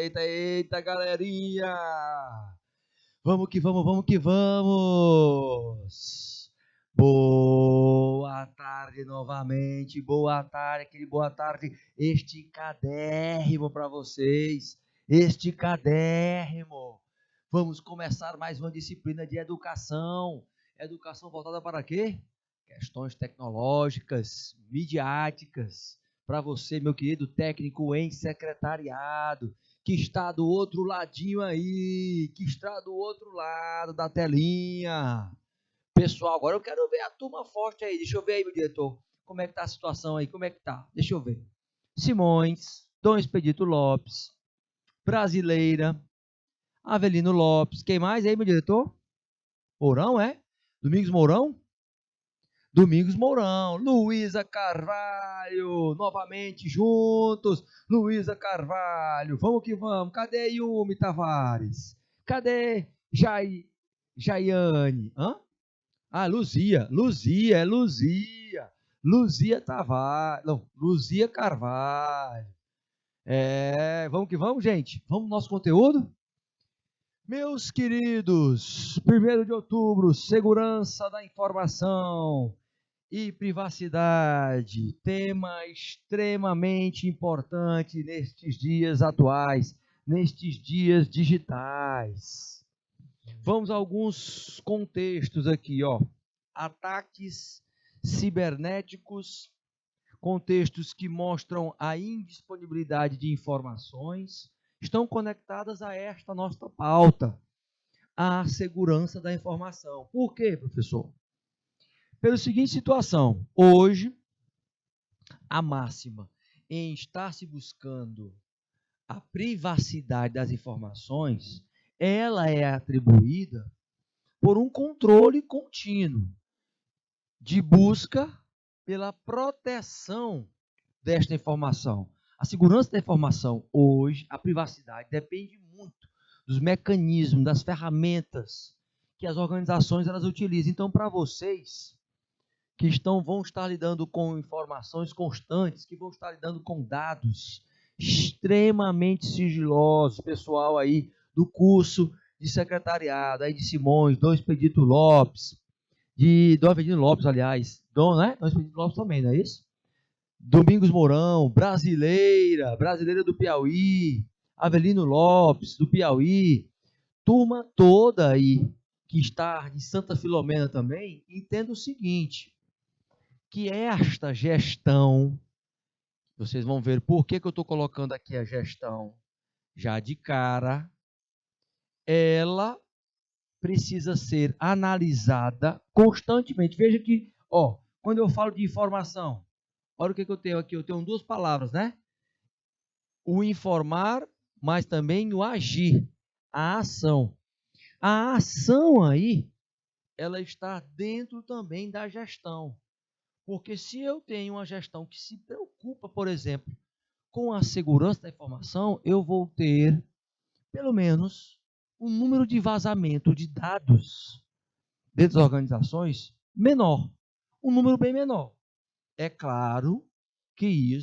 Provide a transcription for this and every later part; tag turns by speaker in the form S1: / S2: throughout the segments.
S1: Eita, galerinha! Vamos que vamos, vamos que vamos! Boa tarde novamente, boa tarde, aquele boa tarde esticadérrimo para vocês, esticadérrimo. Vamos começar mais uma disciplina de educação. Educação voltada para quê? Questões tecnológicas, midiáticas, para você, meu querido técnico em secretariado, que está do outro ladinho aí, que está do outro lado da telinha. Pessoal, agora eu quero ver a turma forte aí. Deixa eu ver aí, meu diretor. Como é que tá a situação aí? Como é que tá? Deixa eu ver. Simões, Dom Expedito Lopes, Brasileira, Avelino Lopes. Quem mais aí, meu diretor? Mourão, é? Domingos Mourão? Domingos Mourão, Luísa Carvalho, novamente juntos, Luísa Carvalho, vamos que vamos, cadê Yumi Tavares? Cadê Jaiane? Hã? Ah, Luzia Tavares, não, Luzia Carvalho. Vamos que vamos, gente, vamos no nosso conteúdo? Meus queridos, 1º de outubro, segurança da informação e privacidade, tema extremamente importante nestes dias atuais, nestes dias digitais. Vamos a alguns contextos aqui, ó. Ataques cibernéticos, contextos que mostram a indisponibilidade de informações, estão conectadas a esta nossa pauta, a segurança da informação. Por quê, professor? Pela seguinte situação, hoje, a máxima em estar se buscando a privacidade das informações, ela é atribuída por um controle contínuo de busca pela proteção desta informação. A segurança da informação hoje, a privacidade, depende muito dos mecanismos, das ferramentas que as organizações elas utilizam. Então, para vocês que vão estar lidando com informações constantes, que vão estar lidando com dados extremamente sigilosos, pessoal aí do curso de secretariado, aí de Simões, Dom Expedito Lopes, Dom Avelino Lopes, aliás, Dom Expedito Lopes também, não é isso? Domingos Mourão, Brasileira do Piauí, Avelino Lopes, do Piauí, turma toda aí que está de Santa Filomena também, entenda o seguinte, que esta gestão, vocês vão ver por que eu estou colocando aqui a gestão já de cara, ela precisa ser analisada constantemente. Veja que, ó, quando eu falo de informação, olha o que eu tenho aqui, eu tenho duas palavras, né? O informar, mas também o agir, a ação. A ação aí, ela está dentro também da gestão. Porque se eu tenho uma gestão que se preocupa, por exemplo, com a segurança da informação, eu vou ter, pelo menos, um número de vazamento de dados dentro das organizações menor. Um número bem menor. É claro que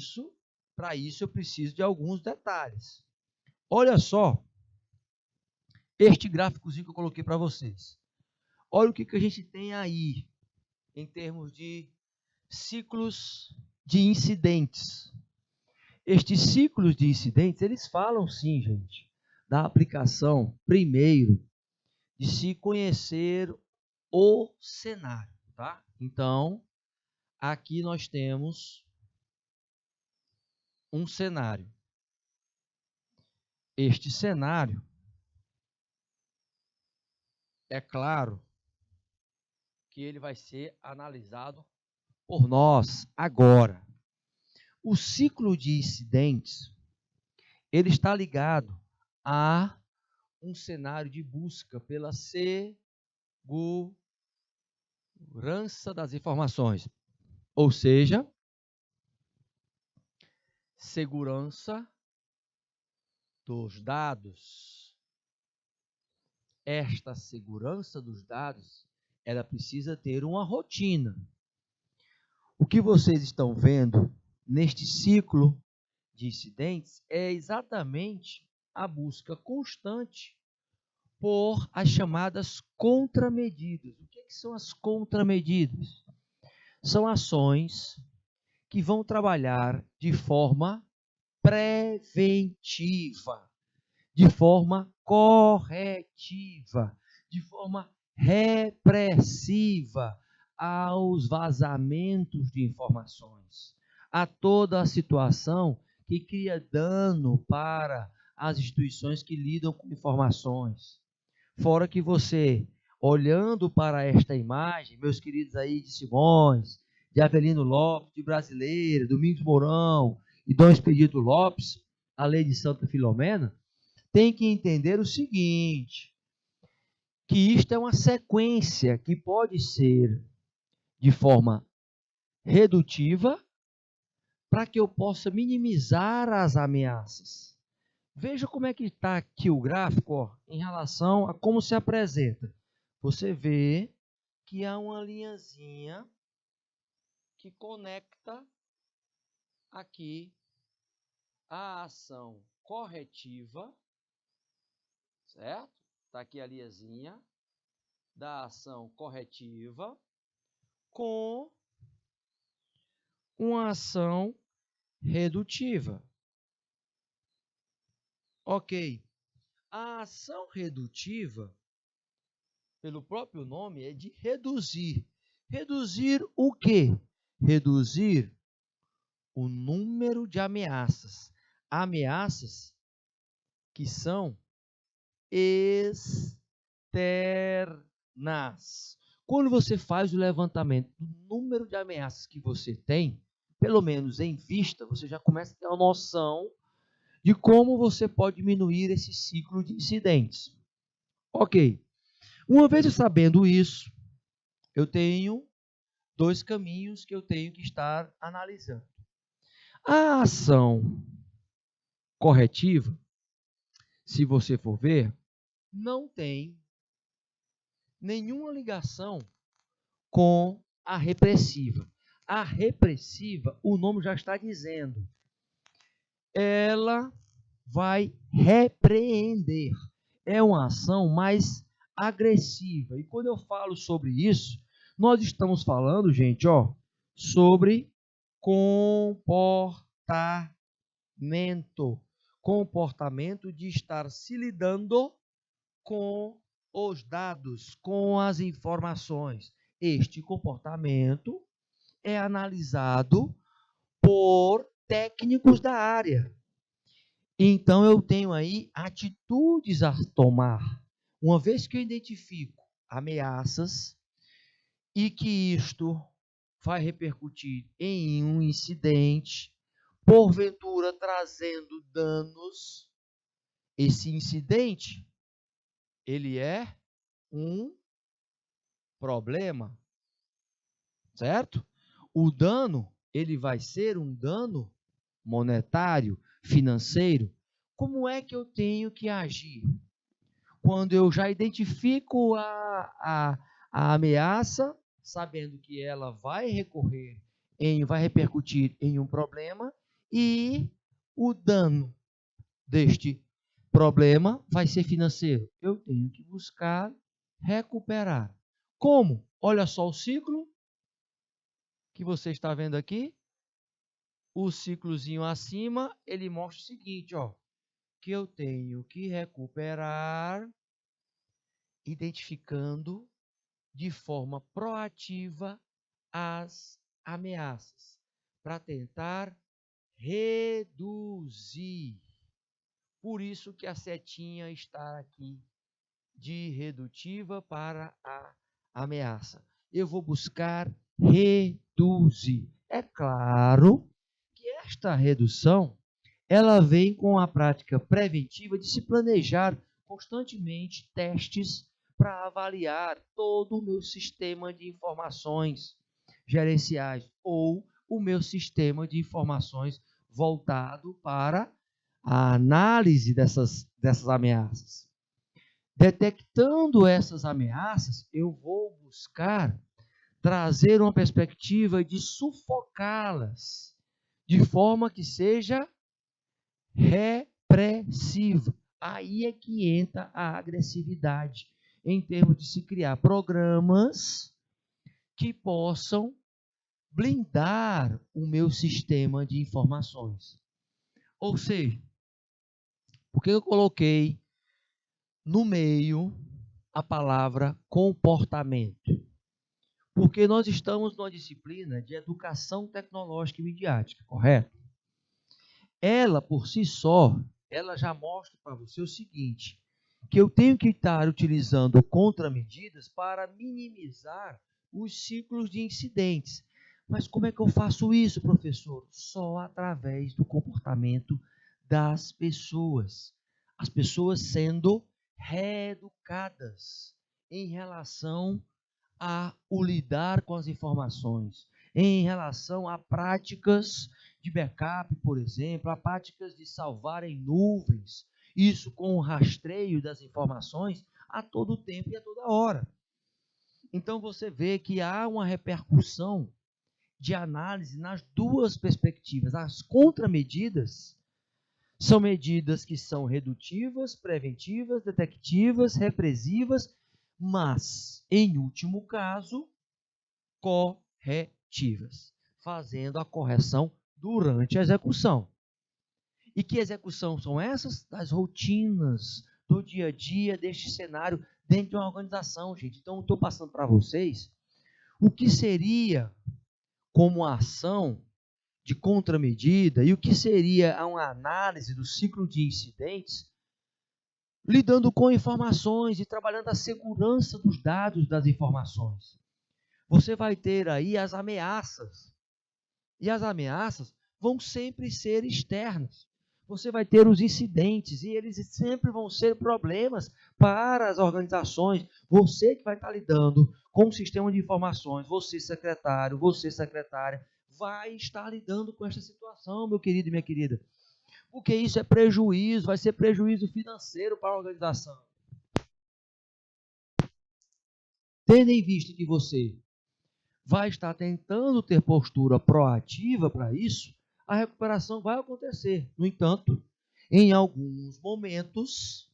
S1: para isso eu preciso de alguns detalhes. Olha só este gráficozinho que eu coloquei para vocês. Olha o que a gente tem aí em termos de ciclos de incidentes. Estes ciclos de incidentes, eles falam sim, gente, da aplicação, primeiro, de se conhecer o cenário, tá? Então, aqui nós temos um cenário. Este cenário, é claro que ele vai ser analisado por nós agora. O ciclo de incidentes, ele está ligado a um cenário de busca pela segurança das informações, ou seja, segurança dos dados. Esta segurança dos dados, ela precisa ter uma rotina. O que vocês estão vendo neste ciclo de incidentes é exatamente a busca constante por as chamadas contramedidas. O que são as contramedidas? São ações que vão trabalhar de forma preventiva, de forma corretiva, de forma repressiva aos vazamentos de informações, a toda a situação que cria dano para as instituições que lidam com informações. Fora que você, olhando para esta imagem, meus queridos aí de Simões, de Avelino Lopes, de Brasileira, Domingos Mourão e Dom Expedito Lopes, a lei de Santa Filomena, tem que entender o seguinte, que isto é uma sequência que pode ser de forma redutiva para que eu possa minimizar as ameaças. Veja como é que está aqui o gráfico, ó, em relação a como se apresenta. Você vê que há uma linhazinha que conecta aqui a ação corretiva, certo? Está aqui a linhazinha da ação corretiva com uma ação redutiva. Ok. A ação redutiva, pelo próprio nome, é de reduzir. Reduzir o quê? Reduzir o número de ameaças. Ameaças que são externas. Quando você faz o levantamento do número de ameaças que você tem, pelo menos em vista, você já começa a ter uma noção de como você pode diminuir esse ciclo de incidentes. Ok. Uma vez sabendo isso, eu tenho dois caminhos que eu tenho que estar analisando. A ação corretiva, se você for ver, não tem nenhuma ligação com a repressiva. A repressiva, o nome já está dizendo, ela vai repreender. É uma ação mais agressiva. E quando eu falo sobre isso, nós estamos falando, gente, ó, sobre comportamento. Comportamento de estar se lidando com os dados, com as informações. Este comportamento é analisado por técnicos da área. Então, eu tenho aí atitudes a tomar. Uma vez que eu identifico ameaças e que isto vai repercutir em um incidente, porventura trazendo danos, esse incidente, ele é um problema, certo? O dano, ele vai ser um dano monetário, financeiro. Como é que eu tenho que agir? Quando eu já identifico a ameaça, sabendo que ela vai vai repercutir em um problema, e o dano deste problema vai ser financeiro. Eu tenho que buscar recuperar. Como? Olha só o ciclo que você está vendo aqui. O ciclozinho acima, ele mostra o seguinte, ó, que eu tenho que recuperar identificando de forma proativa as ameaças para tentar reduzir. Por isso que a setinha está aqui de redutiva para a ameaça. Eu vou buscar reduzir. É claro que esta redução, ela vem com a prática preventiva de se planejar constantemente testes para avaliar todo o meu sistema de informações gerenciais ou o meu sistema de informações voltado para a análise dessas ameaças. Detectando essas ameaças, eu vou buscar trazer uma perspectiva de sufocá-las, de forma que seja repressiva. Aí é que entra a agressividade, em termos de se criar programas que possam blindar o meu sistema de informações. Ou seja, por que eu coloquei no meio a palavra comportamento? Porque nós estamos numa disciplina de educação tecnológica e midiática, correto? Ela, por si só, ela já mostra para você o seguinte, que eu tenho que estar utilizando contramedidas para minimizar os ciclos de incidentes. Mas como é que eu faço isso, professor? Só através do comportamento das pessoas. As pessoas sendo reeducadas em relação a o lidar com as informações, em relação a práticas de backup, por exemplo, a práticas de salvar em nuvens, isso com o rastreio das informações a todo tempo e a toda hora. Então você vê que há uma repercussão de análise nas duas perspectivas. As contramedidas são medidas que são redutivas, preventivas, detectivas, repressivas, mas, em último caso, corretivas, fazendo a correção durante a execução. E que execução são essas? Das rotinas do dia a dia deste cenário dentro de uma organização, gente. Então, eu estou passando para vocês o que seria como a ação de contramedida e o que seria uma análise do ciclo de incidentes, lidando com informações e trabalhando a segurança dos dados das informações. Você vai ter aí as ameaças. E as ameaças vão sempre ser externas. Você vai ter os incidentes e eles sempre vão ser problemas para as organizações. Você que vai estar lidando com o sistema de informações, você secretário, você secretária, vai estar lidando com esta situação, meu querido e minha querida. Porque isso é prejuízo, vai ser prejuízo financeiro para a organização. Tendo em vista que você vai estar tentando ter postura proativa para isso, a recuperação vai acontecer. No entanto, em alguns momentos,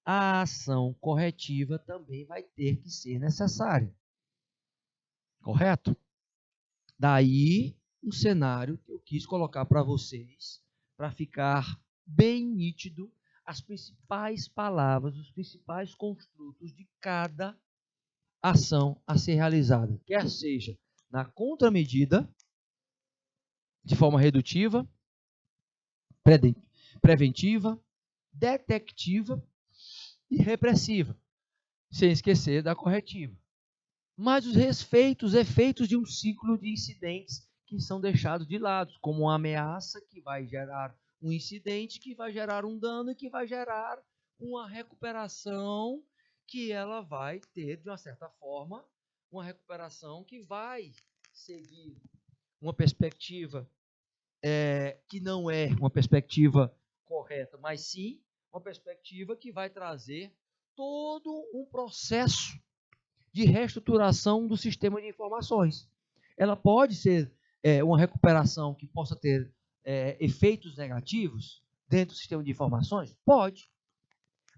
S1: a ação corretiva também vai ter que ser necessária. Correto? Daí, um cenário que eu quis colocar para vocês, para ficar bem nítido as principais palavras, os principais construtos de cada ação a ser realizada, quer seja na contramedida, de forma redutiva, preventiva, detectiva e repressiva, sem esquecer da corretiva. Mas os efeitos de um ciclo de incidentes que são deixados de lado, como uma ameaça que vai gerar um incidente, que vai gerar um dano e que vai gerar uma recuperação que ela vai ter, de uma certa forma, uma recuperação que vai seguir uma perspectiva que não é uma perspectiva correta, mas sim uma perspectiva que vai trazer todo um processo de reestruturação do sistema de informações. Ela pode ser uma recuperação que possa ter efeitos negativos dentro do sistema de informações? Pode.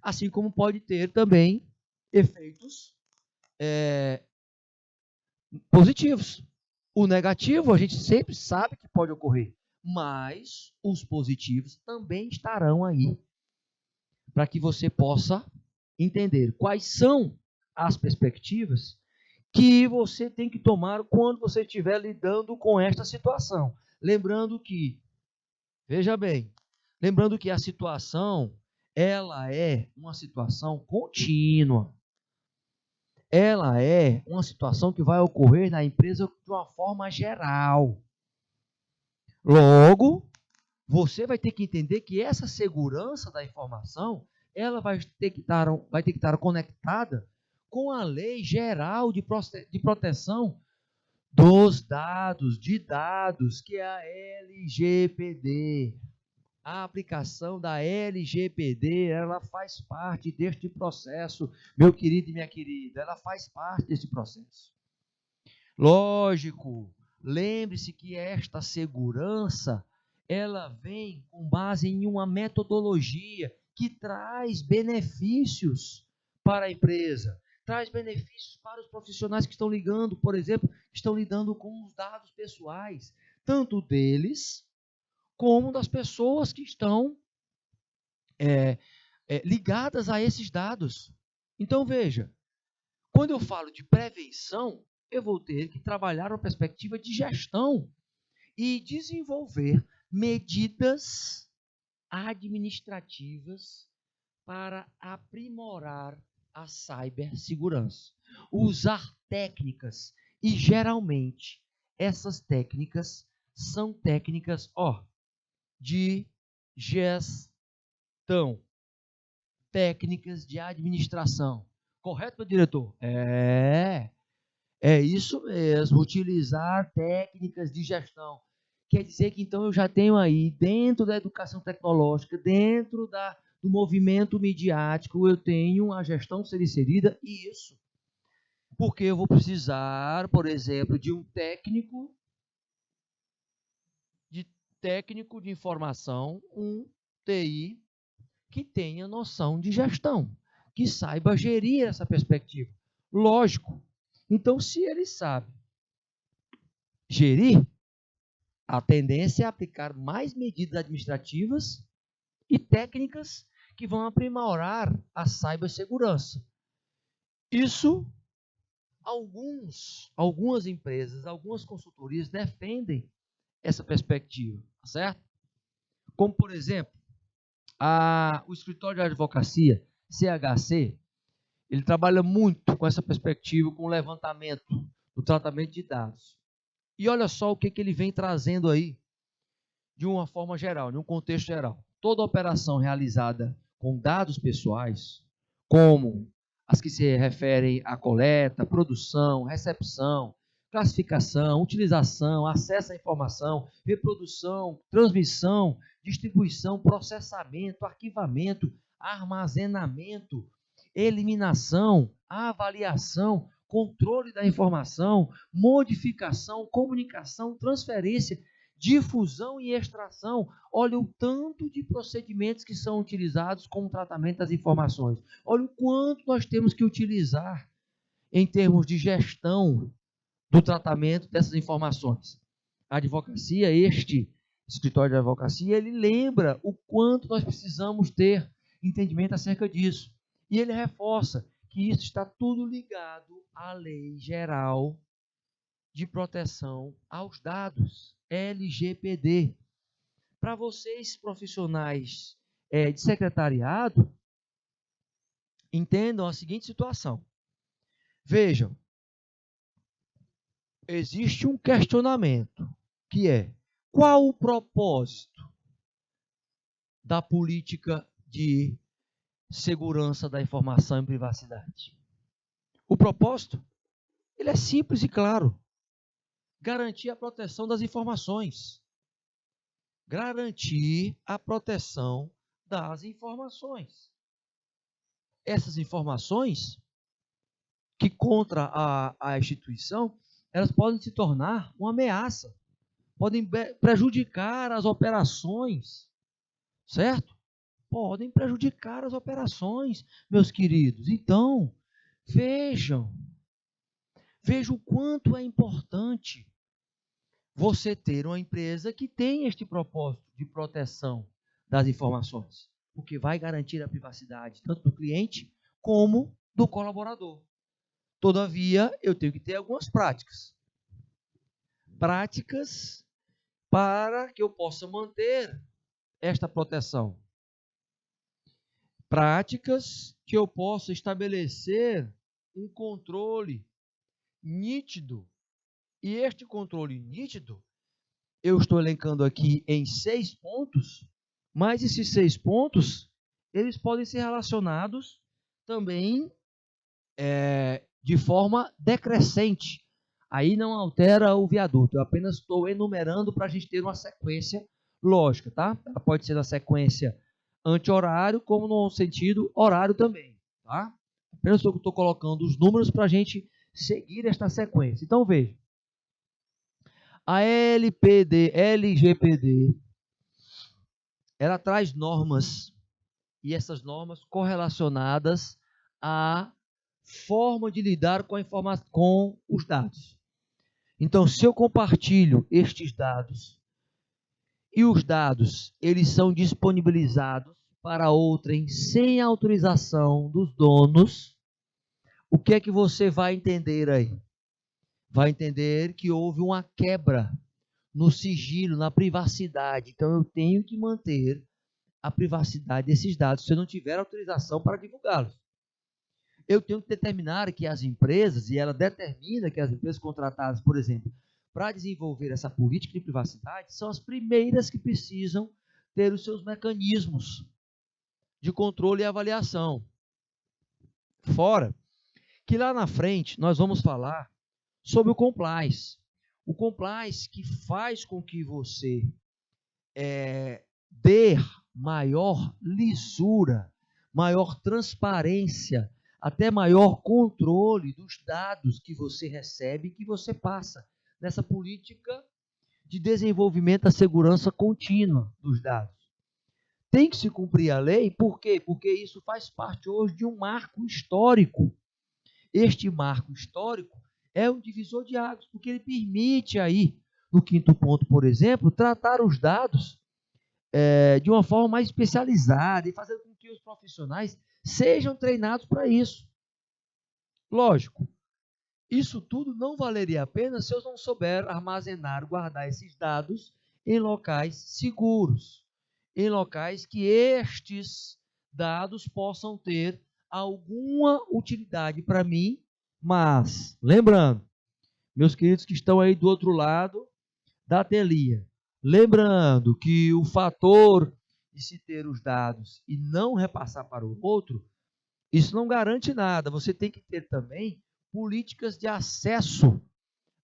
S1: Assim como pode ter também efeitos positivos. O negativo a gente sempre sabe que pode ocorrer, mas os positivos também estarão aí para que você possa entender quais são as perspectivas que você tem que tomar quando você estiver lidando com esta situação. Lembrando que, veja bem, lembrando que a situação, ela é uma situação contínua. Ela é uma situação que vai ocorrer na empresa de uma forma geral. Logo, você vai ter que entender que essa segurança da informação, ela vai ter que estar conectada com a Lei Geral de Proteção dos Dados, que é a LGPD. A aplicação da LGPD, ela faz parte deste processo, meu querido e minha querida, ela faz parte desse processo. Lógico, lembre-se que esta segurança, ela vem com base em uma metodologia que traz benefícios para a empresa, traz benefícios para os profissionais que estão ligando, por exemplo, que estão lidando com os dados pessoais, tanto deles como das pessoas que estão ligadas a esses dados. Então, veja, quando eu falo de prevenção, eu vou ter que trabalhar uma perspectiva de gestão e desenvolver medidas administrativas para aprimorar a cibersegurança. Usar técnicas, e geralmente essas técnicas são técnicas de gestão, técnicas de administração. Correto, meu diretor? É isso mesmo, utilizar técnicas de gestão. Quer dizer que então eu já tenho aí, dentro da educação tecnológica, dentro do movimento midiático, eu tenho a gestão ser inserida, e isso. Porque eu vou precisar, por exemplo, de um técnico de informação, um TI, que tenha noção de gestão, que saiba gerir essa perspectiva. Lógico. Então, se ele sabe gerir, a tendência é aplicar mais medidas administrativas e técnicas que vão aprimorar a cibersegurança. Isso, algumas empresas, algumas consultorias defendem essa perspectiva, certo? Como, por exemplo, o escritório de advocacia, CHC, ele trabalha muito com essa perspectiva, com o levantamento do tratamento de dados. E olha só o que ele vem trazendo aí, de uma forma geral, de um contexto geral. Toda operação realizada com dados pessoais, como as que se referem à coleta, produção, recepção, classificação, utilização, acesso à informação, reprodução, transmissão, distribuição, processamento, arquivamento, armazenamento, eliminação, avaliação, controle da informação, modificação, comunicação, transferência, difusão e extração. Olha o tanto de procedimentos que são utilizados com o tratamento das informações. Olha o quanto nós temos que utilizar em termos de gestão do tratamento dessas informações. A advocacia, este escritório de advocacia, ele lembra o quanto nós precisamos ter entendimento acerca disso. E ele reforça que isso está tudo ligado à Lei Geral de Proteção aos Dados, LGPD. Para vocês, profissionais de secretariado, entendam a seguinte situação. Vejam, existe um questionamento, que é: qual o propósito da política de segurança da informação e privacidade? O propósito, ele é simples e claro: garantir a proteção das informações. Garantir a proteção das informações. Essas informações que contra a instituição, elas podem se tornar uma ameaça, podem prejudicar as operações, certo? Podem prejudicar as operações, meus queridos. Então, vejam o quanto é importante você ter uma empresa que tem este propósito de proteção das informações, porque vai garantir a privacidade tanto do cliente como do colaborador. Todavia, eu tenho que ter algumas práticas para que eu possa manter esta proteção. Práticas que eu possa estabelecer um controle nítido. E este controle nítido, eu estou elencando aqui em 6 pontos, mas esses 6 pontos, eles podem ser relacionados também de forma decrescente. Aí não altera o viaduto, eu apenas estou enumerando para a gente ter uma sequência lógica, tá? Ela pode ser na sequência anti-horário, como no sentido horário também, tá? Apenas estou colocando os números para a gente seguir esta sequência. Então, veja. A LGPD, ela traz normas e essas normas correlacionadas à forma de lidar com os dados. Então, se eu compartilho estes dados e os dados eles são disponibilizados para outrem sem autorização dos donos, o que é que você vai entender aí? Vai entender que houve uma quebra no sigilo, na privacidade. Então, eu tenho que manter a privacidade desses dados se eu não tiver autorização para divulgá-los. Eu tenho que determinar que as empresas, e ela determina que as empresas contratadas, por exemplo, para desenvolver essa política de privacidade, são as primeiras que precisam ter os seus mecanismos de controle e avaliação. Fora que lá na frente nós vamos falar sobre o compliance. O compliance que faz com que você dê maior lisura, maior transparência, até maior controle dos dados que você recebe e que você passa nessa política de desenvolvimento da segurança contínua dos dados. Tem que se cumprir a lei, por quê? Porque isso faz parte hoje de um marco histórico. Este marco histórico é um divisor de águas, porque ele permite aí, no quinto ponto, por exemplo, tratar os dados de uma forma mais especializada e fazer com que os profissionais sejam treinados para isso. Lógico, isso tudo não valeria a pena se eu não souber armazenar, guardar esses dados em locais seguros, em locais que estes dados possam ter alguma utilidade para mim, mas, lembrando, meus queridos que estão aí do outro lado da telinha, lembrando que o fator de se ter os dados e não repassar para o outro, isso não garante nada. Você tem que ter também políticas de acesso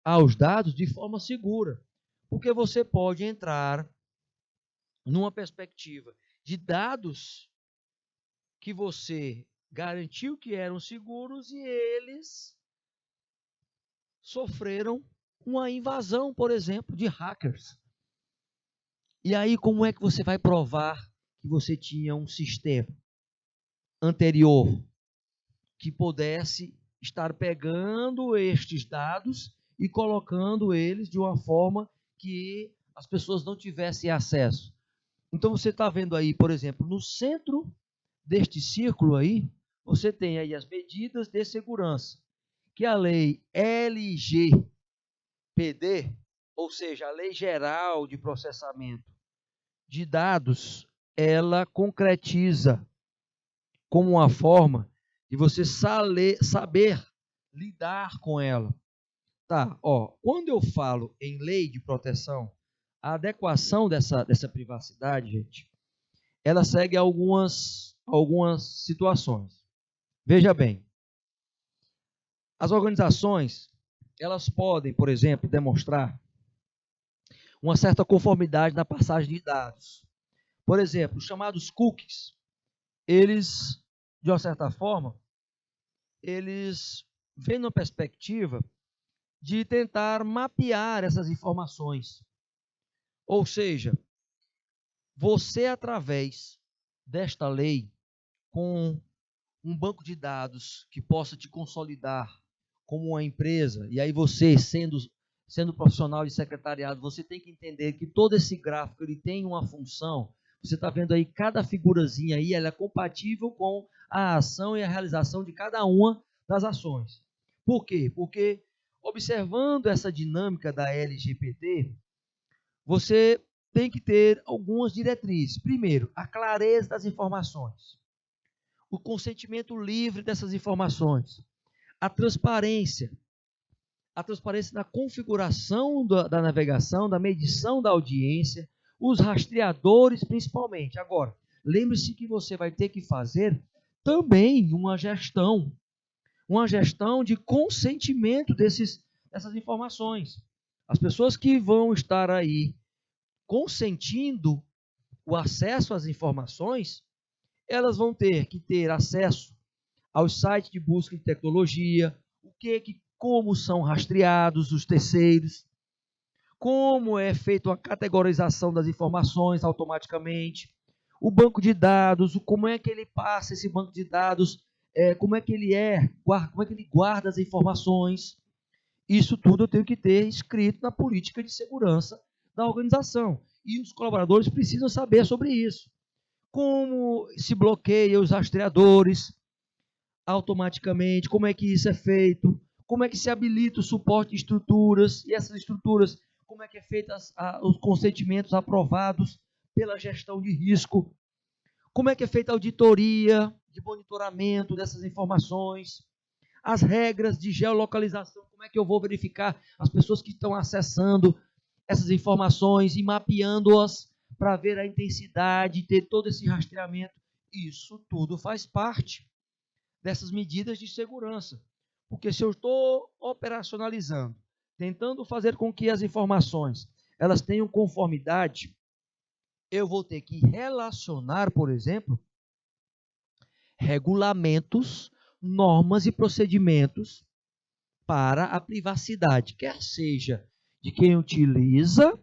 S1: aos dados de forma segura, porque você pode entrar numa perspectiva de dados que você garantiu que eram seguros e eles sofreram uma invasão, por exemplo, de hackers. E aí, como é que você vai provar que você tinha um sistema anterior que pudesse estar pegando estes dados e colocando eles de uma forma que as pessoas não tivessem acesso? Então, você está vendo aí, por exemplo, no centro deste círculo aí, você tem aí as medidas de segurança, que a lei LGPD, ou seja, a Lei Geral de Processamento de Dados, ela concretiza como uma forma de você saber lidar com ela. Tá, quando eu falo em lei de proteção, a adequação dessa privacidade, gente, ela segue algumas situações. Veja bem, as organizações, elas podem, por exemplo, demonstrar uma certa conformidade na passagem de dados. Por exemplo, os chamados cookies, eles, de uma certa forma, eles vêm numa perspectiva de tentar mapear essas informações. Ou seja, você, através desta lei, com um banco de dados que possa te consolidar como uma empresa, e aí você, sendo profissional de secretariado, você tem que entender que todo esse gráfico ele tem uma função. Você está vendo aí, cada figurazinha aí, ela é compatível com a ação e a realização de cada uma das ações. Por quê? Porque, observando essa dinâmica da LGPD, você tem que ter algumas diretrizes. Primeiro, a clareza das informações, o consentimento livre dessas informações, a transparência na configuração da navegação, da medição da audiência, os rastreadores principalmente. Agora, lembre-se que você vai ter que fazer também uma gestão de consentimento dessas informações. As pessoas que vão estar aí consentindo o acesso às informações, elas vão ter que ter acesso aos sites de busca de tecnologia, como são rastreados os terceiros, como é feita a categorização das informações automaticamente, o banco de dados, como é que ele passa esse banco de dados, como é que como é que ele guarda as informações. Isso tudo eu tenho que ter escrito na política de segurança da organização. E os colaboradores precisam saber sobre isso. Como se bloqueia os rastreadores automaticamente, como é que isso é feito, como é que se habilita o suporte de estruturas, e essas estruturas, como é que é feito os consentimentos aprovados pela gestão de risco, como é que é feita a auditoria de monitoramento dessas informações, as regras de geolocalização, como é que eu vou verificar as pessoas que estão acessando essas informações e mapeando-as para ver a intensidade, ter todo esse rastreamento. Isso tudo faz parte dessas medidas de segurança. Porque se eu estou operacionalizando, tentando fazer com que as informações elas tenham conformidade, eu vou ter que relacionar, por exemplo, regulamentos, normas e procedimentos para a privacidade, quer seja de quem utiliza,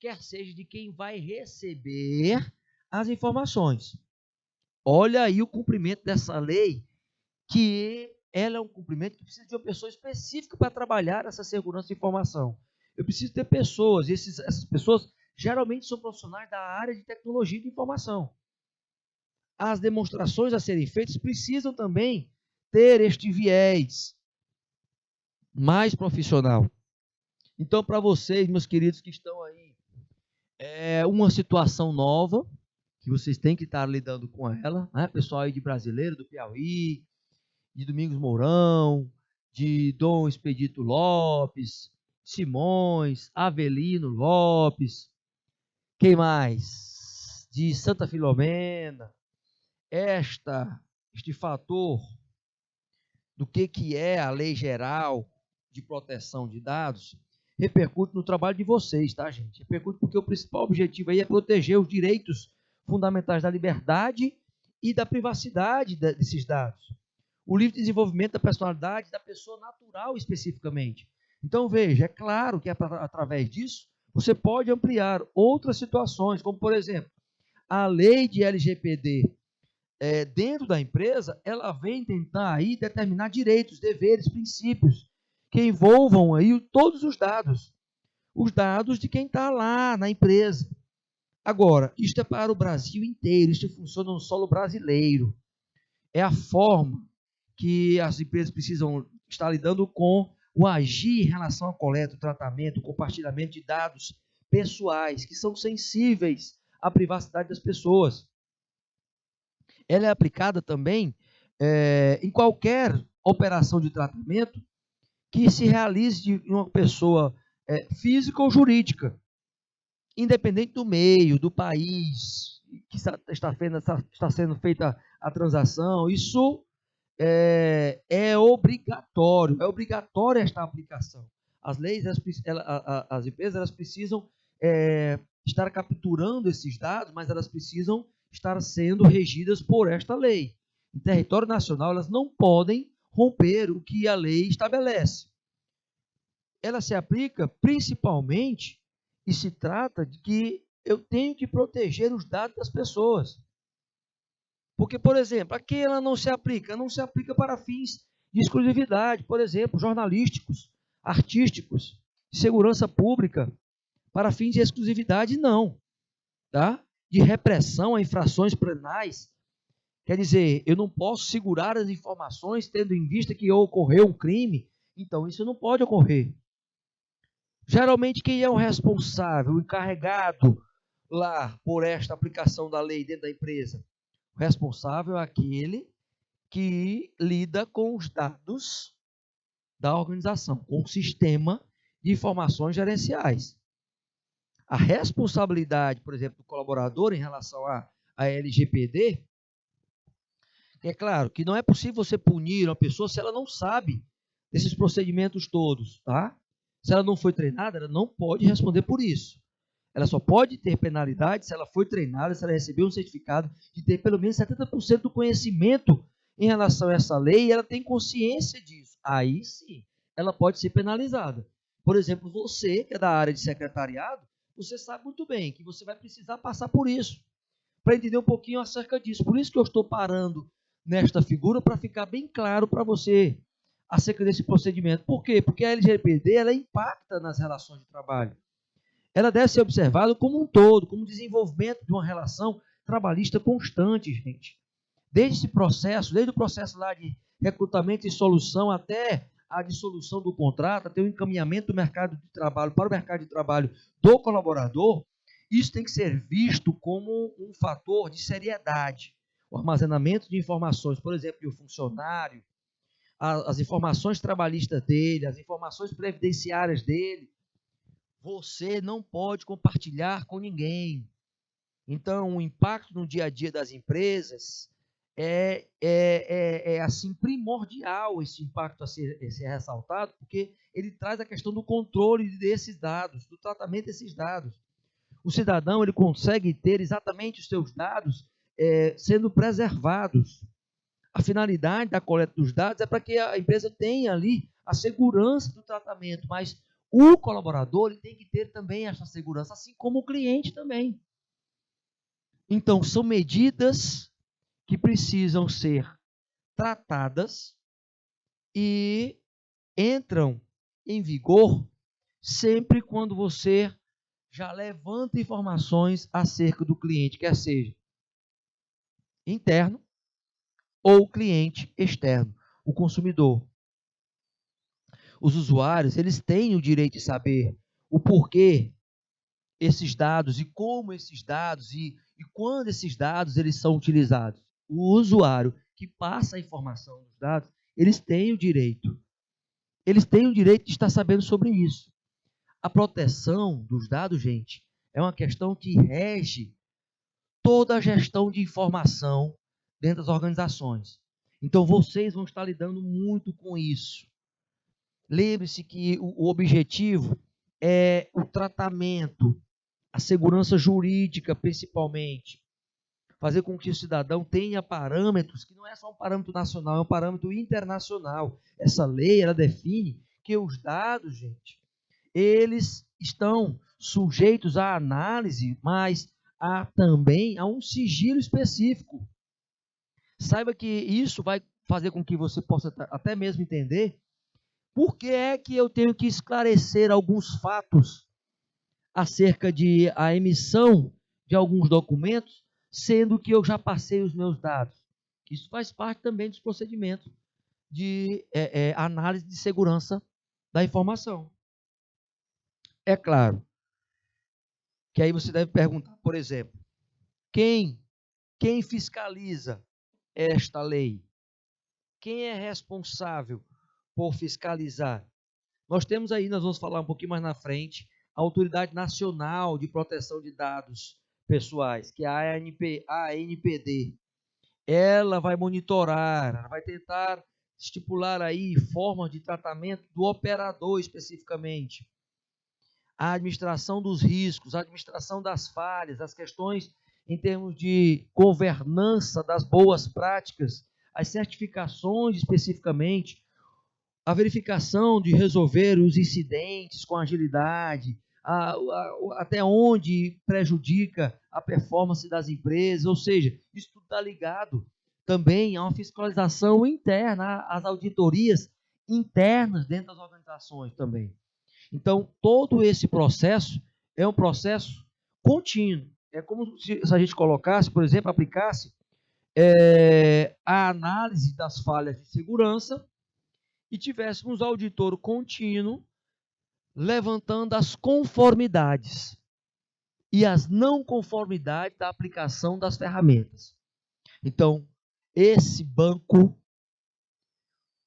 S1: quer seja de quem vai receber as informações. Olha aí o cumprimento dessa lei, que ela é um cumprimento que precisa de uma pessoa específica para trabalhar essa segurança de informação. Eu preciso ter pessoas, e essas pessoas geralmente são profissionais da área de tecnologia de informação. As demonstrações a serem feitas precisam também ter este viés mais profissional. Então, para vocês, meus queridos que estão aí, é uma situação nova, que vocês têm que estar lidando com ela, né? Pessoal aí de Brasileiro, do Piauí, de Domingos Mourão, de Dom Expedito Lopes, Simões, Avelino Lopes, quem mais? De Santa Filomena. Este fator do que é a Lei Geral de Proteção de Dados repercute no trabalho de vocês, tá, gente? Repercute porque o principal objetivo aí é proteger os direitos fundamentais da liberdade e da privacidade desses dados. O livre desenvolvimento da personalidade da pessoa natural especificamente. Então, veja, é claro que através disso você pode ampliar outras situações, como, por exemplo, a lei de LGPD dentro da empresa, ela vem tentar aí determinar direitos, deveres, princípios que envolvam aí todos os dados de quem está lá na empresa. Agora, isto é para o Brasil inteiro, isso funciona no solo brasileiro. É a forma que as empresas precisam estar lidando com o agir em relação ao coleta, tratamento, compartilhamento de dados pessoais, que são sensíveis à privacidade das pessoas. Ela é aplicada também em qualquer operação de tratamento que se realize de uma pessoa física ou jurídica, independente do meio, do país que está sendo feita a transação. Isso é obrigatório esta aplicação. As leis, as empresas, elas precisam estar capturando esses dados, mas elas precisam estar sendo regidas por esta lei. Em território nacional, elas não podem romper o que a lei estabelece. Ela se aplica principalmente e se trata de que eu tenho que proteger os dados das pessoas. Porque, por exemplo, aqui ela não se aplica para fins de exclusividade, por exemplo, jornalísticos, artísticos, de segurança pública, para fins de exclusividade, não. Tá? De repressão a infrações penais. Quer dizer, eu não posso segurar as informações tendo em vista que ocorreu um crime, então isso não pode ocorrer. Geralmente, quem é o responsável, o encarregado lá por esta aplicação da lei dentro da empresa? O responsável é aquele que lida com os dados da organização, com o sistema de informações gerenciais. A responsabilidade, por exemplo, do colaborador em relação à LGPD, é claro que não é possível você punir uma pessoa se ela não sabe desses procedimentos todos, tá? Se ela não foi treinada, ela não pode responder por isso. Ela só pode ter penalidade se ela foi treinada, se ela recebeu um certificado de ter pelo menos 70% do conhecimento em relação a essa lei e ela tem consciência disso. Aí sim, ela pode ser penalizada. Por exemplo, você, que é da área de secretariado, você sabe muito bem que você vai precisar passar por isso. para entender um pouquinho acerca disso. Por isso que eu estou parando nesta figura, para ficar bem claro para você acerca desse procedimento. Por quê? Porque a LGPD ela impacta nas relações de trabalho. Ela deve ser observada como um todo, como desenvolvimento de uma relação trabalhista constante, gente. Desde esse processo, desde o processo lá de recrutamento e solução até a dissolução do contrato, até o encaminhamento do mercado de trabalho para o mercado de trabalho do colaborador, isso tem que ser visto como um fator de seriedade. O armazenamento de informações, por exemplo, de um funcionário, as informações trabalhistas dele, as informações previdenciárias dele, você não pode compartilhar com ninguém. Então, o impacto no dia a dia das empresas é assim, primordial esse impacto a ser ressaltado, porque ele traz a questão do controle desses dados, do tratamento desses dados. O cidadão ele consegue ter exatamente os seus dados sendo preservados. A finalidade da coleta dos dados é para que a empresa tenha ali a segurança do tratamento, mas o colaborador ele tem que ter também essa segurança, assim como o cliente também. Então, são medidas que precisam ser tratadas e entram em vigor sempre quando você já levanta informações acerca do cliente, quer seja interno ou cliente externo, o consumidor. Os usuários, eles têm o direito de saber o porquê esses dados e como esses dados e quando esses dados eles são utilizados. O usuário que passa a informação dos dados, eles têm o direito. Eles têm o direito de estar sabendo sobre isso. A proteção dos dados, gente, é uma questão que rege toda a gestão de informação dentro das organizações. Então, vocês vão estar lidando muito com isso. Lembre-se que o objetivo é o tratamento, a segurança jurídica, principalmente. Fazer com que o cidadão tenha parâmetros, que não é só um parâmetro nacional, é um parâmetro internacional. Essa lei, ela define que os dados, gente, eles estão sujeitos à análise, mas também a um sigilo específico. Saiba que isso vai fazer com que você possa até mesmo entender por que é que eu tenho que esclarecer alguns fatos acerca de a emissão de alguns documentos, sendo que eu já passei os meus dados. Isso faz parte também dos procedimentos de análise de segurança da informação. É claro que aí você deve perguntar, por exemplo, quem fiscaliza esta lei? Quem é responsável por fiscalizar? Nós temos aí, nós vamos falar um pouquinho mais na frente, a Autoridade Nacional de Proteção de Dados Pessoais, que é a ANPD. Ela vai monitorar, ela vai tentar estipular aí formas de tratamento do operador especificamente. A administração dos riscos, a administração das falhas, as questões em termos de governança das boas práticas, as certificações especificamente, a verificação de resolver os incidentes com agilidade, até onde prejudica a performance das empresas, ou seja, isso tudo está ligado também a uma fiscalização interna, às auditorias internas dentro das organizações também. Então, todo esse processo é um processo contínuo. É como se a gente colocasse, por exemplo, aplicasse a análise das falhas de segurança e tivéssemos auditor contínuo levantando as conformidades e as não conformidades da aplicação das ferramentas. Então, esse banco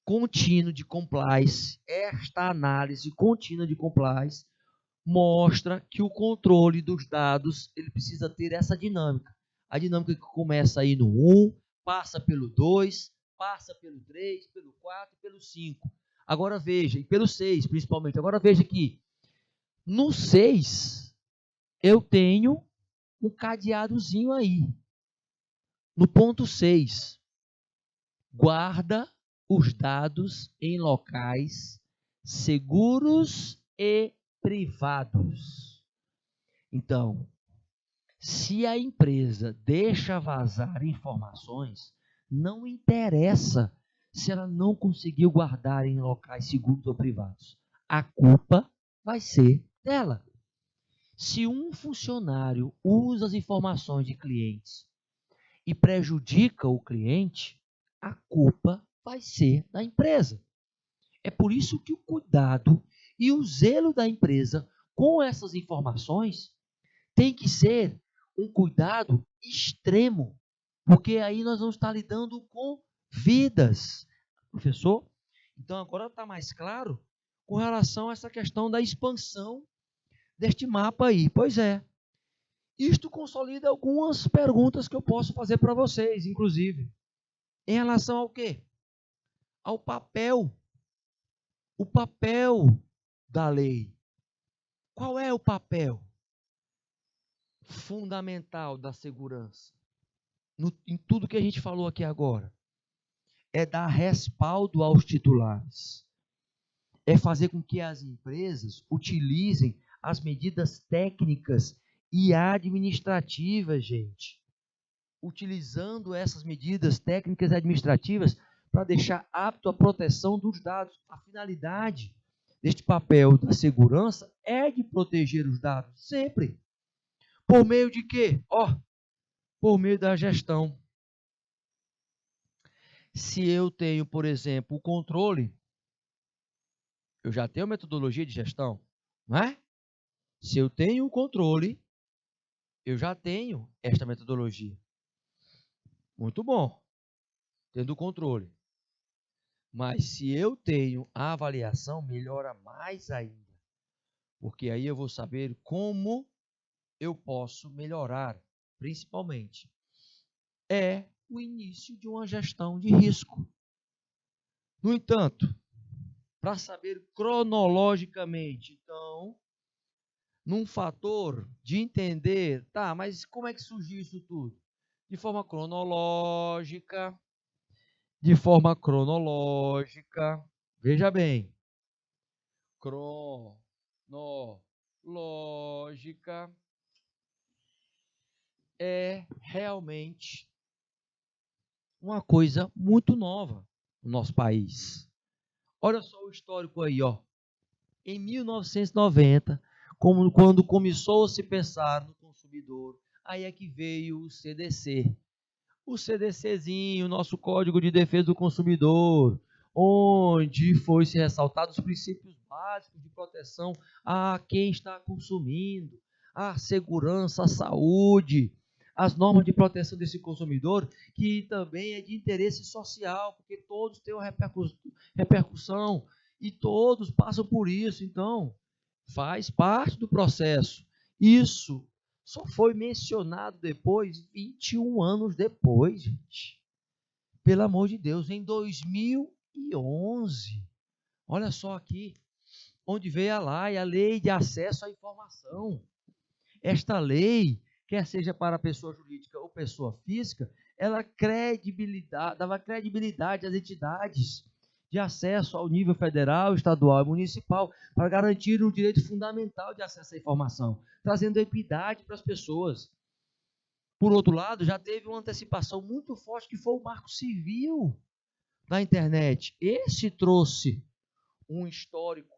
S1: contínuo de compliance, esta análise contínua de compliance, mostra que o controle dos dados ele precisa ter essa dinâmica. A dinâmica que começa aí no 1, passa pelo 2, passa pelo 3, pelo 4 e pelo 5. Agora veja, e pelo 6 principalmente, agora veja que no 6 eu tenho um cadeadozinho aí. No ponto 6, guarda os dados em locais seguros e privados. Então, Se a empresa deixa vazar informações, não interessa se ela não conseguiu guardar em locais seguros ou privados. A culpa vai ser dela. Se um funcionário usa as informações de clientes e prejudica o cliente, a culpa vai ser da empresa. É por isso que o cuidado e o zelo da empresa com essas informações tem que ser um cuidado extremo, porque aí nós vamos estar lidando com vidas. Professor? Então agora está mais claro com relação a essa questão da expansão deste mapa aí. Pois é. Isto consolida algumas perguntas que eu posso fazer para vocês, inclusive. Em relação ao quê? Ao papel. O papel da lei. Qual é o papel fundamental da segurança? Em tudo que a gente falou aqui agora. É dar respaldo aos titulares. É fazer com que as empresas utilizem as medidas técnicas e administrativas, gente. Utilizando essas medidas técnicas e administrativas para deixar apto a proteção dos dados. A finalidade deste papel da segurança é de proteger os dados, sempre. Por meio de quê? Por meio da gestão. Se eu tenho, por exemplo, o controle, eu já tenho metodologia de gestão, não é? Se eu tenho o controle, eu já tenho esta metodologia. Muito bom, tendo o controle. Mas se eu tenho a avaliação, melhora mais ainda. Porque aí eu vou saber como eu posso melhorar, principalmente. É o início de uma gestão de risco. No entanto, para saber cronologicamente, então, num fator de entender, tá, mas como é que surgiu isso tudo? De forma cronológica, veja bem, cronológica é realmente uma coisa muito nova no nosso país. Olha só o histórico aí, ó. Em 1990, quando começou a se pensar no consumidor, aí é que veio o CDC. O CDCzinho, nosso Código de Defesa do Consumidor, onde foi se ressaltado os princípios básicos de proteção a quem está consumindo, a segurança, a saúde, as normas de proteção desse consumidor, que também é de interesse social, porque todos têm uma repercussão e todos passam por isso, então faz parte do processo. Isso só foi mencionado depois, 21 anos depois, gente. Pelo amor de Deus, em 2011. Olha só aqui, onde veio a Lei de Acesso à Informação. Esta lei, quer seja para pessoa jurídica ou pessoa física, ela dava credibilidade às entidades de acesso ao nível federal, estadual e municipal para garantir um direito fundamental de acesso à informação, trazendo equidade para as pessoas. Por outro lado, já teve uma antecipação muito forte que foi o Marco Civil da internet. Esse trouxe um histórico,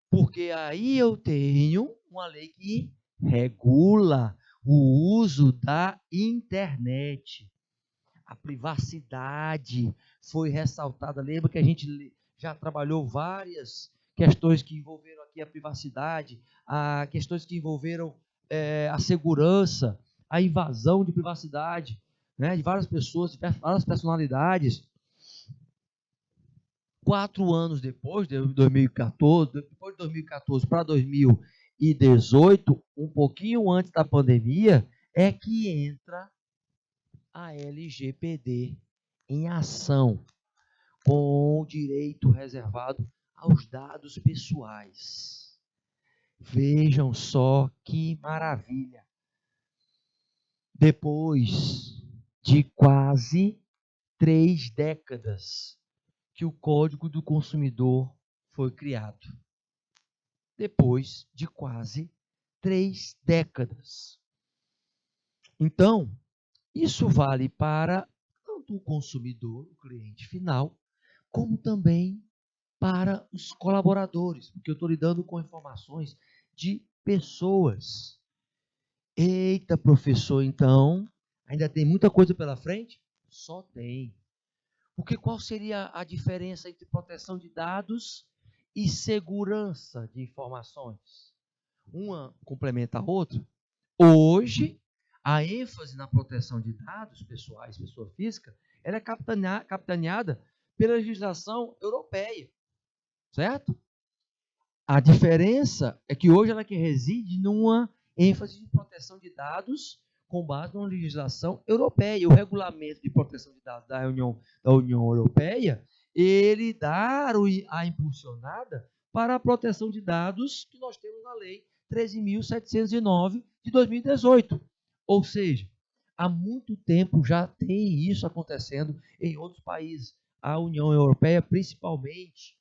S1: porque aí eu tenho uma lei que regula o uso da internet. A privacidade foi ressaltada. Lembra que a gente já trabalhou várias questões que envolveram aqui a privacidade, questões que envolveram a segurança, a invasão de privacidade, né, de várias pessoas, de várias personalidades. 4 anos depois, de 2014, depois de 2014 para 2018, um pouquinho antes da pandemia, é que entra a LGPD em ação, com o direito reservado aos dados pessoais. Vejam só que maravilha. Depois de quase 3 décadas que o Código do Consumidor foi criado. Depois de quase 3 décadas. Então, isso vale para tanto o consumidor, o cliente final, como também para os colaboradores, porque eu estou lidando com informações de pessoas. Eita, professor, então, ainda tem muita coisa pela frente? Só tem. Porque qual seria a diferença entre proteção de dados e segurança de informações? Uma complementa a outra. Hoje, a ênfase na proteção de dados pessoais, pessoa física, ela é capitaneada pela legislação europeia, certo? A diferença é que hoje ela que reside numa ênfase de proteção de dados com base numa legislação europeia. O regulamento de proteção de dados da União Europeia, ele dá a impulsionada para a proteção de dados que nós temos na Lei 13.709 de 2018. Ou seja, há muito tempo já tem isso acontecendo em outros países. A União Europeia, principalmente,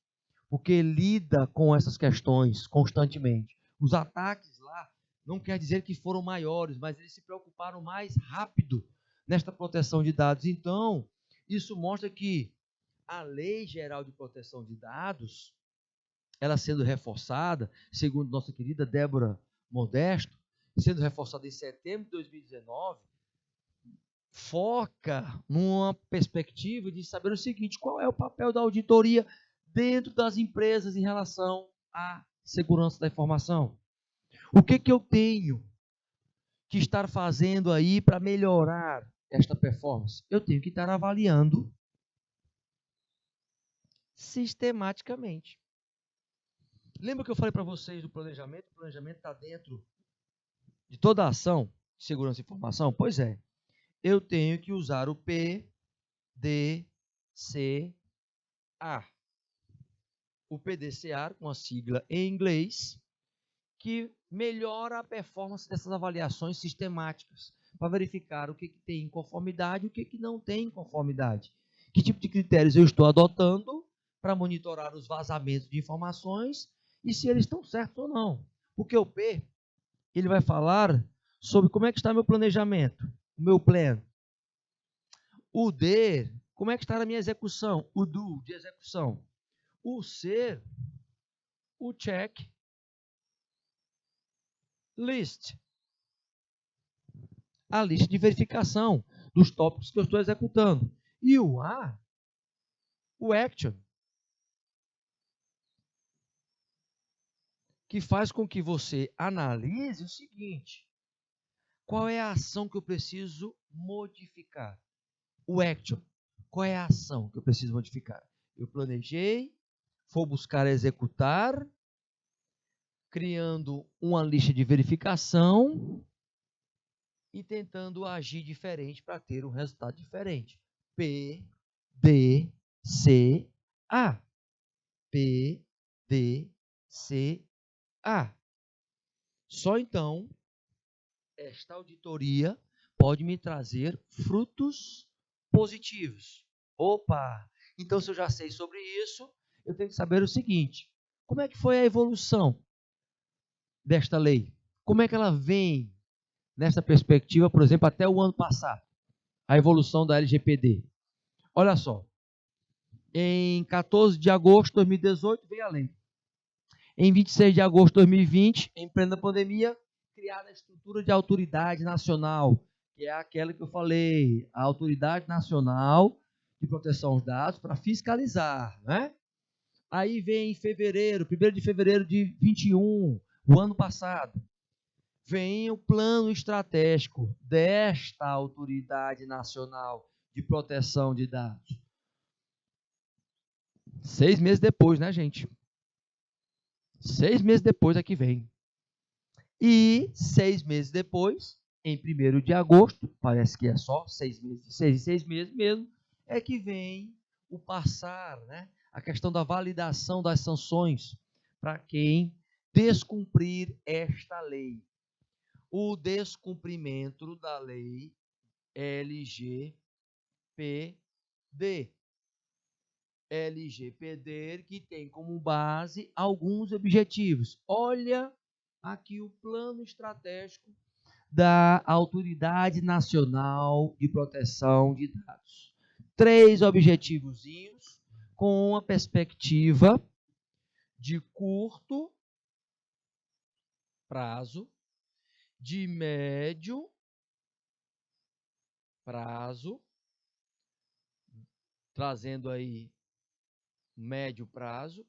S1: porque lida com essas questões constantemente. Os ataques lá não quer dizer que foram maiores, mas eles se preocuparam mais rápido nesta proteção de dados. Então, isso mostra que a Lei Geral de Proteção de Dados, ela sendo reforçada, segundo nossa querida Débora Modesto, sendo reforçada em setembro de 2019, foca numa perspectiva de saber o seguinte: qual é o papel da auditoria dentro das empresas em relação à segurança da informação. O que eu tenho que estar fazendo aí para melhorar esta performance? Eu tenho que estar avaliando sistematicamente. Lembra que eu falei para vocês do planejamento? O planejamento está dentro de toda a ação de segurança da informação? Pois é. Eu tenho que usar o PDCA. O PDCA, com a sigla em inglês, que melhora a performance dessas avaliações sistemáticas, para verificar o que tem conformidade e o que não tem conformidade. Que tipo de critérios eu estou adotando para monitorar os vazamentos de informações e se eles estão certos ou não. Porque o P, ele vai falar sobre como é que está meu planejamento, o meu plano. O D, como é que está a minha execução, o do, de execução. O C, o check, list, a lista de verificação dos tópicos que eu estou executando. E o A, o action, que faz com que você analise o seguinte: qual é a ação que eu preciso modificar? O action, qual é a ação que eu preciso modificar? Eu planejei, vou buscar executar, criando uma lista de verificação e tentando agir diferente para ter um resultado diferente. P, D, C, A. P, D, C, A. Só então, esta auditoria pode me trazer frutos positivos. Opa! Então, se eu já sei sobre isso, eu tenho que saber o seguinte: como é que foi a evolução desta lei? Como é que ela vem nessa perspectiva, por exemplo, até o ano passado? A evolução da LGPD. Olha só, em 14 de agosto de 2018 veio a lei. Em 26 de agosto de 2020, em plena pandemia, criada a estrutura de autoridade nacional, que é aquela que eu falei, a Autoridade Nacional de Proteção aos Dados, para fiscalizar, né? Aí vem em fevereiro, 1º de fevereiro de 21, o ano passado, vem o plano estratégico desta Autoridade Nacional de Proteção de Dados. 6 meses depois, né, gente? 6 meses depois é que vem. E 6 meses depois, em 1º de agosto, parece que é só 6 meses, de 6 em 6 meses mesmo, é que vem o passar, né? A questão da validação das sanções para quem descumprir esta lei. O descumprimento da lei LGPD. LGPD, que tem como base alguns objetivos. Olha aqui o plano estratégico da Autoridade Nacional de Proteção de Dados. 3 objetivozinhos com uma perspectiva de curto prazo, de médio prazo, trazendo aí médio prazo,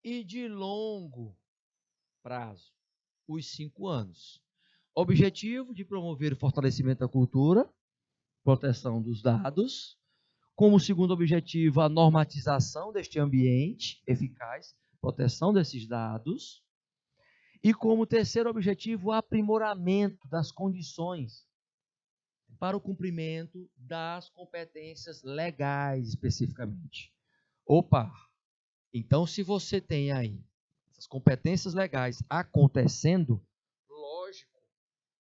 S1: e de longo prazo, os 5 anos. Objetivo de promover o fortalecimento da cultura, proteção dos dados. Como segundo objetivo, a normatização deste ambiente eficaz, proteção desses dados. E como terceiro objetivo, o aprimoramento das condições para o cumprimento das competências legais, especificamente. Opa! Então, se você tem aí essas competências legais acontecendo, lógico,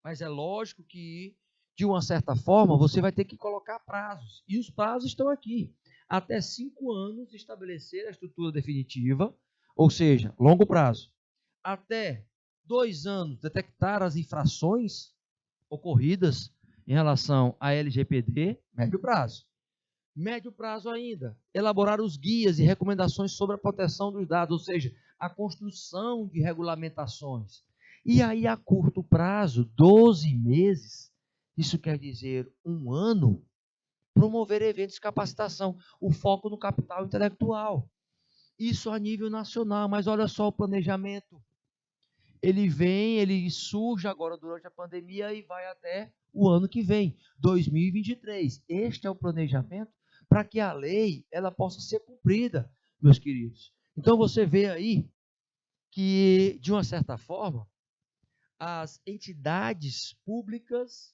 S1: mas é lógico que, de uma certa forma, você vai ter que colocar prazos. E os prazos estão aqui. Até 5 anos estabelecer a estrutura definitiva, ou seja, longo prazo. Até 2 anos detectar as infrações ocorridas em relação à LGPD, médio prazo. Médio prazo ainda, elaborar os guias e recomendações sobre a proteção dos dados, ou seja, a construção de regulamentações. E aí, a curto prazo, 12 meses, isso quer dizer 1 ano, promover eventos de capacitação, o foco no capital intelectual. Isso a nível nacional, mas olha só o planejamento. Ele surge agora durante a pandemia e vai até o ano que vem, 2023. Este é o planejamento para que a lei ela possa ser cumprida, meus queridos. Então você vê aí que, de uma certa forma, as entidades públicas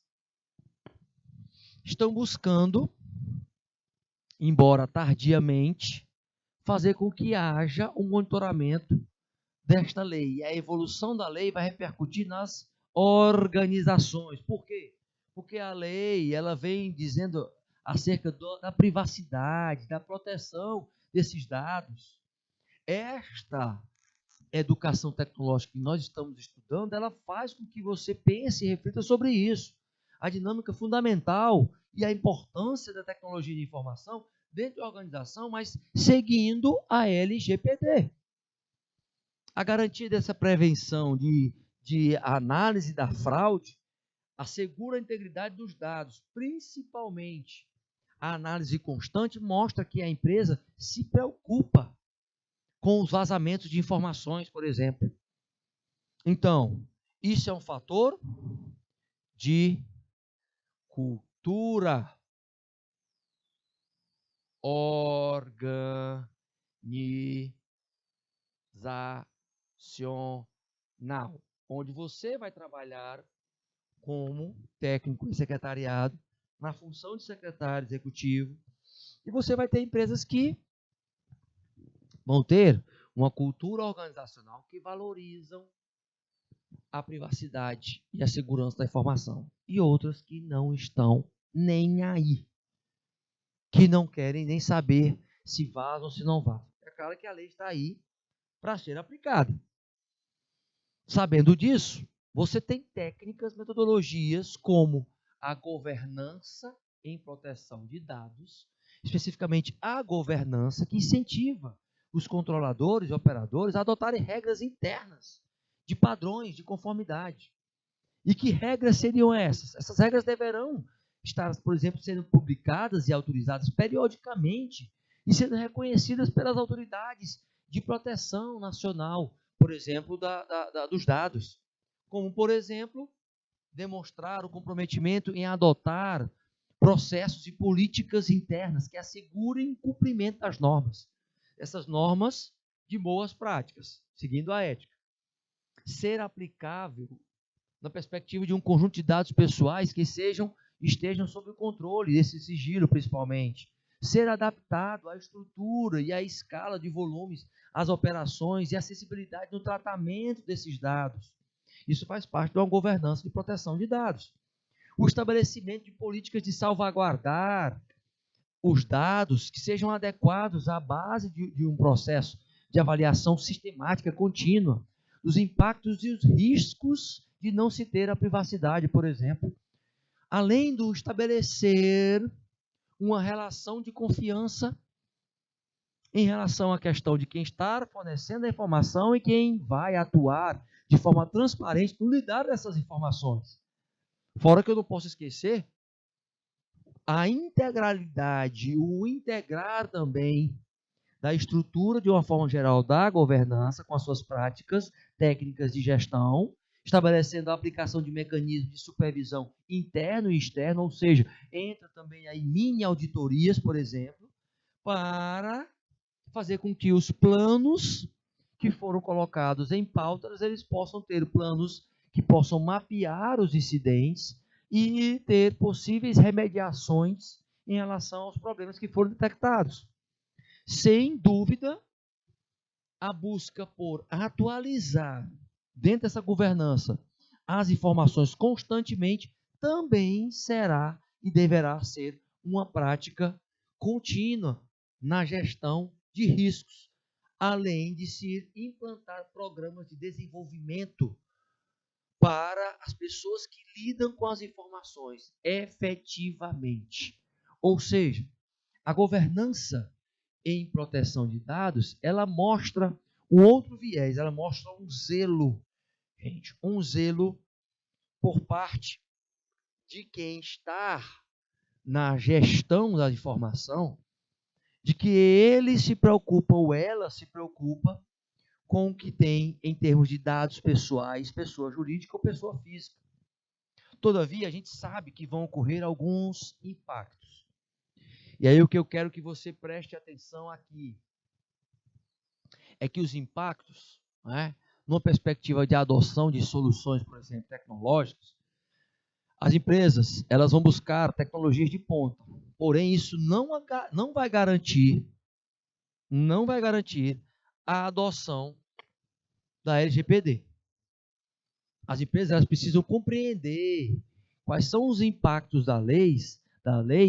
S1: estão buscando, embora tardiamente, fazer com que haja um monitoramento desta lei. E a evolução da lei vai repercutir nas organizações. Por quê? Porque a lei ela vem dizendo acerca da privacidade, da proteção desses dados. Esta educação tecnológica que nós estamos estudando, ela faz com que você pense e reflita sobre isso. A dinâmica fundamental e a importância da tecnologia de informação dentro da organização, mas seguindo a LGPD. A garantia dessa prevenção de análise da fraude assegura a integridade dos dados, principalmente a análise constante mostra que a empresa se preocupa com os vazamentos de informações, por exemplo. Então, isso é um fator de cultura organizacional, onde você vai trabalhar como técnico e secretariado, na função de secretário executivo, e você vai ter empresas que vão ter uma cultura organizacional que valorizam a privacidade e a segurança da informação, e outras que não estão nem aí, que não querem nem saber se vaza ou se não vaza. É claro que a lei está aí para ser aplicada. Sabendo disso, você tem técnicas, metodologias como a governança em proteção de dados, especificamente a governança que incentiva os controladores e operadores a adotarem regras internas de padrões de conformidade. E que regras seriam essas? Essas regras deverão estar, por exemplo, sendo publicadas e autorizadas periodicamente e sendo reconhecidas pelas autoridades de proteção nacional, por exemplo, dos dados. Como, por exemplo, demonstrar o comprometimento em adotar processos e políticas internas que assegurem o cumprimento das normas. Essas normas de boas práticas, seguindo a ética. Ser aplicável na perspectiva de um conjunto de dados pessoais que estejam sob o controle desse sigilo, principalmente. Ser adaptado à estrutura e à escala de volumes, às operações e acessibilidade no tratamento desses dados. Isso faz parte de uma governança de proteção de dados. O estabelecimento de políticas de salvaguardar os dados que sejam adequados à base de um processo de avaliação sistemática contínua dos impactos e os riscos de não se ter a privacidade, por exemplo, além do estabelecer uma relação de confiança em relação à questão de quem está fornecendo a informação e quem vai atuar de forma transparente no lidar dessas informações. Fora que eu não posso esquecer a integralidade, o integrar também da estrutura de uma forma geral da governança com as suas práticas técnicas de gestão, estabelecendo a aplicação de mecanismos de supervisão interno e externo, ou seja, entra também aí mini auditorias, por exemplo, para fazer com que os planos que foram colocados em pautas, eles possam ter planos que possam mapear os incidentes e ter possíveis remediações em relação aos problemas que foram detectados. Sem dúvida, a busca por atualizar dentro dessa governança as informações constantemente também será e deverá ser uma prática contínua na gestão de riscos, além de se implantar programas de desenvolvimento para as pessoas que lidam com as informações efetivamente. Ou seja, a governança em proteção de dados, ela mostra um outro viés, ela mostra um zelo, gente, um zelo por parte de quem está na gestão da informação, de que ele se preocupa ou ela se preocupa com o que tem em termos de dados pessoais, pessoa jurídica ou pessoa física. Todavia, a gente sabe que vão ocorrer alguns impactos. E aí o que eu quero que você preste atenção aqui é que os impactos, né, numa perspectiva de adoção de soluções, por exemplo, tecnológicas, as empresas elas vão buscar tecnologias de ponta. Porém, isso não vai garantir a adoção da LGPD. As empresas elas precisam compreender quais são os impactos da lei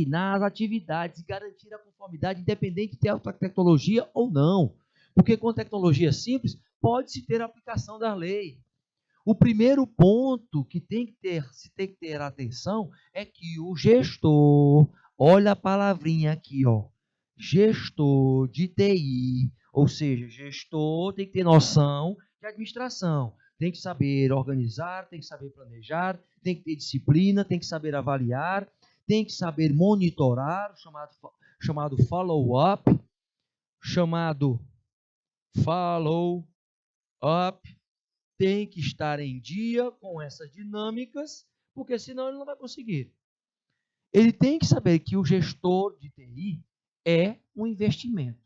S1: nas atividades e garantir a conformidade independente de ter alta tecnologia ou não. Porque com tecnologia simples, pode-se ter a aplicação da lei. O primeiro ponto que se tem que ter atenção é que o gestor, olha a palavrinha aqui, ó, gestor de TI, ou seja, gestor tem que ter noção de administração, tem que saber organizar, tem que saber planejar, tem que ter disciplina, tem que saber avaliar, tem que saber monitorar, chamado follow-up, tem que estar em dia com essas dinâmicas, porque senão ele não vai conseguir. Ele tem que saber que o gestor de TI é um investimento.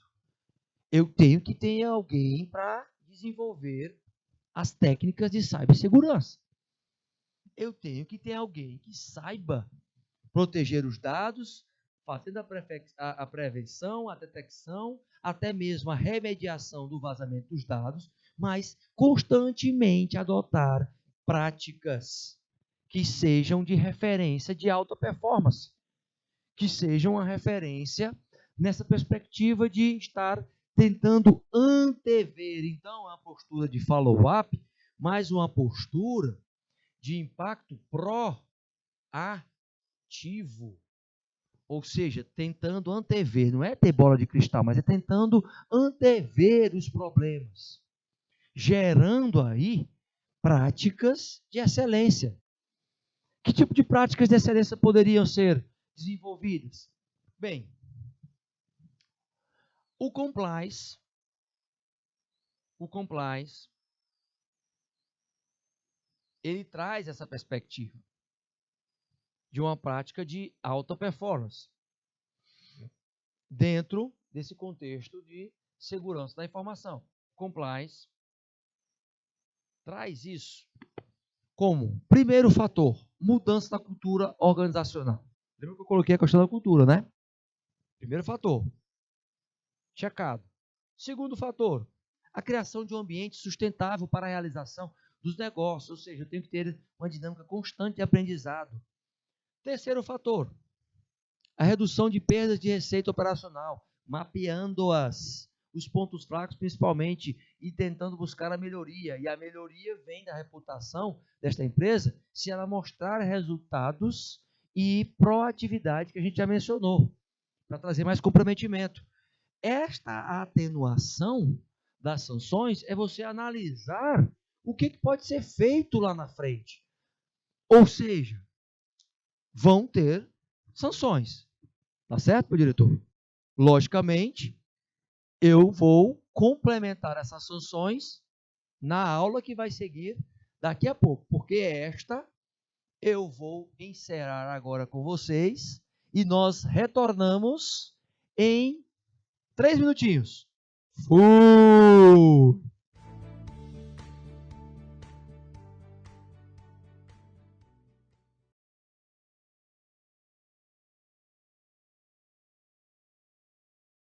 S1: Eu tenho que ter alguém para desenvolver as técnicas de cibersegurança. Eu tenho que ter alguém que saiba proteger os dados, fazendo a prevenção, a detecção, até mesmo a remediação do vazamento dos dados, mas constantemente adotar práticas que sejam de referência de alta performance, que sejam uma referência nessa perspectiva de estar tentando antever, então, a postura de follow-up, mas uma postura de impacto proativo, ou seja, tentando antever, não é ter bola de cristal, mas é tentando antever os problemas, gerando aí práticas de excelência. Que tipo de práticas de excelência poderiam ser desenvolvidas? Bem, o compliance, ele traz essa perspectiva de uma prática de alta performance dentro desse contexto de segurança da informação. Compliance traz isso como primeiro fator, mudança da cultura organizacional. Lembra que eu coloquei a questão da cultura, né? Primeiro fator, checado. Segundo fator, a criação de um ambiente sustentável para a realização dos negócios, ou seja, eu tenho que ter uma dinâmica constante de aprendizado. Terceiro fator, a redução de perdas de receita operacional, mapeando-as, os pontos fracos, principalmente, e tentando buscar a melhoria. E a melhoria vem da reputação desta empresa se ela mostrar resultados e proatividade, que a gente já mencionou, para trazer mais comprometimento. Esta atenuação das sanções é você analisar o que pode ser feito lá na frente. Ou seja, vão ter sanções. Tá certo, meu diretor? Logicamente, eu vou complementar essas sanções na aula que vai seguir daqui a pouco, porque esta eu vou encerrar agora com vocês e nós retornamos em 3 minutinhos. Fui!